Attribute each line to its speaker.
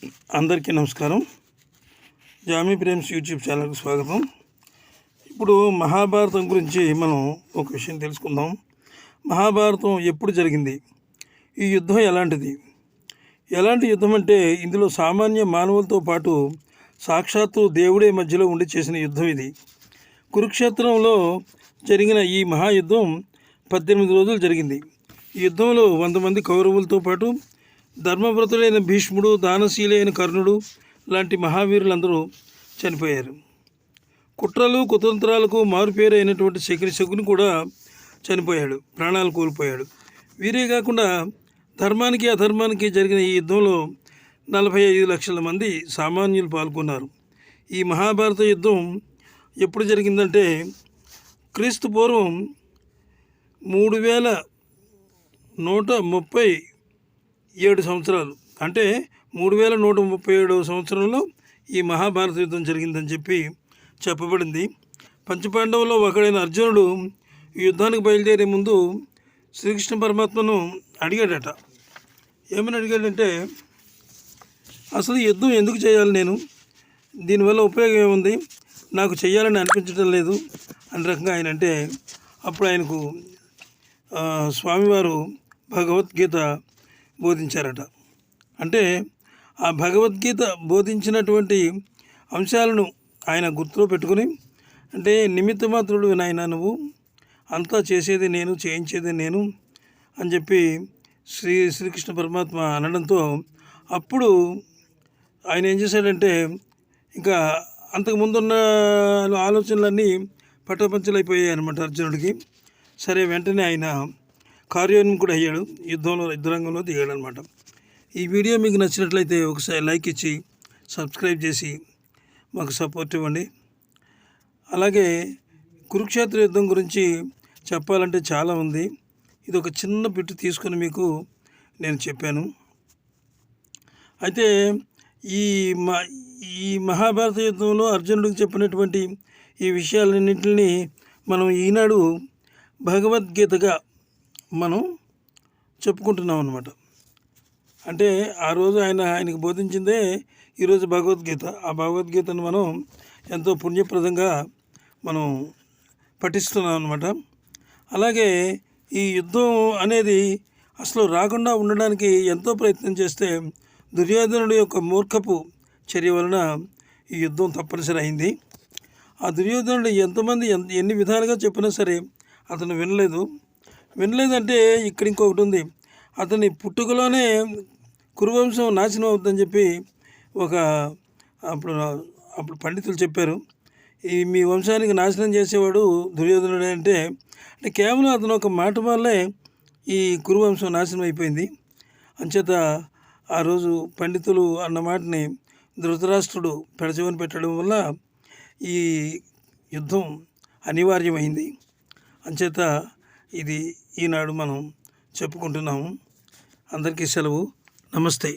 Speaker 1: అందరికీ నమస్కారం. Jamie Prem's YouTube ఛానల్కి స్వాగతం. ఇప్పుడు మహాభారతం గురించి మనం ఒక విషయం తెలుసుకుందాం. మహాభారతం ఎప్పుడు జరిగింది, ఈ యుద్ధం ఎలాంటి యుద్ధం అంటే ఇందులో సామాన్య మానవులతో పాటు సాక్షాత్తు దేవుడే మధ్యలో ఉండి చేసిన యుద్ధం ఇది. కురుక్షేత్రంలో జరిగిన ఈ మహాయుద్ధం 18 రోజులు జరిగింది. ఈ యుద్ధంలో 100 మంది కౌరవులతో పాటు ధర్మవ్రతుడైన భీష్ముడు, దానశీలైన కర్ణుడు లాంటి మహావీరులందరూ చనిపోయారు. కుట్రలు కుతంత్రాలకు మారుపేరు అయినటువంటి శకుని కూడా చనిపోయాడు, ప్రాణాలు కోల్పోయాడు. వీరే కాకుండా ధర్మానికి అధర్మానికి జరిగిన ఈ యుద్ధంలో 45 లక్షల మంది సామాన్యులు పాల్గొన్నారు. ఈ మహాభారత యుద్ధం ఎప్పుడు జరిగిందంటే క్రీస్తు పూర్వం 3137 సంవత్సరాలు, అంటే 3137 సంవత్సరంలో ఈ మహాభారత యుద్ధం జరిగిందని చెప్పబడింది. పంచపాండవుల్లో ఒకడైన అర్జునుడు ఈ యుద్ధానికి బయలుదేరే ముందు శ్రీకృష్ణ పరమాత్మను అడిగాడట. ఏమని అడిగాడంటే, అసలు ఈ యుద్ధం ఎందుకు చేయాలి, నేను దీనివల్ల ఉపయోగం ఏముంది, నాకు చేయాలని అనిపించడం లేదు అని రకంగా ఆయన అంటే, అప్పుడు ఆయనకు స్వామివారు భగవద్గీత బోధించారట. అంటే ఆ భగవద్గీత బోధించినటువంటి అంశాలను ఆయన గుర్తులో పెట్టుకుని, అంటే నిమిత్త మాత్రుడు నాయన, నువ్వు అంతా చేసేది నేను, చేయించేది నేను అని చెప్పి శ్రీకృష్ణ పరమాత్మ అనడంతో అప్పుడు ఆయన ఏం చేశాడంటే, ఇంకా అంతకుముందున్న ఆలోచనలన్నీ పట్టపంచలైపోయాయి అన్నమాట అర్జునుడికి. సరే, వెంటనే ఆయన కార్యోన్ముఖుడు అయ్యాడు, యుద్ధరంగంలో దిగాడు అనమాట. ఈ వీడియో మీకు నచ్చినట్లయితే ఒకసారి లైక్ ఇచ్చి సబ్స్క్రైబ్ చేసి మాకు సపోర్ట్ ఇవ్వండి. అలాగే కురుక్షేత్ర యుద్ధం గురించి చెప్పాలంటే చాలా ఉంది. ఇది ఒక చిన్న బిట్టు తీసుకొని మీకు నేను చెప్పాను. అయితే ఈ మహాభారత యుద్ధంలో అర్జునుడికి చెప్పినటువంటి ఈ విషయాలన్నింటినీ మనం ఈనాడు భగవద్గీతగా మనం చెప్పుకుంటున్నాం అన్నమాట. అంటే ఆ రోజు ఆయనకి బోధించిందే ఈరోజు భగవద్గీత. ఆ భగవద్గీతను మనం ఎంతో పుణ్యప్రదంగా మనం పఠిస్తున్నాం అన్నమాట. అలాగే ఈ యుద్ధం అనేది అసలు రాకుండా ఉండడానికి ఎంతో ప్రయత్నం చేస్తే దుర్యోధనుడి యొక్క మూర్ఖపు చర్య వలన ఈ యుద్ధం తప్పనిసరి అయింది. ఆ దుర్యోధనుడు ఎంతమంది ఎన్ని విధాలుగా చెప్పినా సరే అతను వినలేదంటే ఇక్కడ ఇంకొకటి ఉంది. అతని పుట్టుకలోనే కురువంశం నాశనం అవుతుందని చెప్పి అప్పుడు పండితులు చెప్పారు. ఈ మీ వంశానికి నాశనం చేసేవాడు దుర్యోధనుడే అంటే కేవలం అతను ఒక మాట వల్లే ఈ కురువంశం నాశనం అయిపోయింది. అంచేత ఆ రోజు పండితులు అన్న మాటని ధృతరాష్ట్రుడు పెడచెవిన పెట్టడం వల్ల ఈ యుద్ధం అనివార్యమైంది. అంచేత ఇది ఈనాడు మనం చెప్పుకుంటున్నాము. అందరికీ సెలవు. నమస్తే.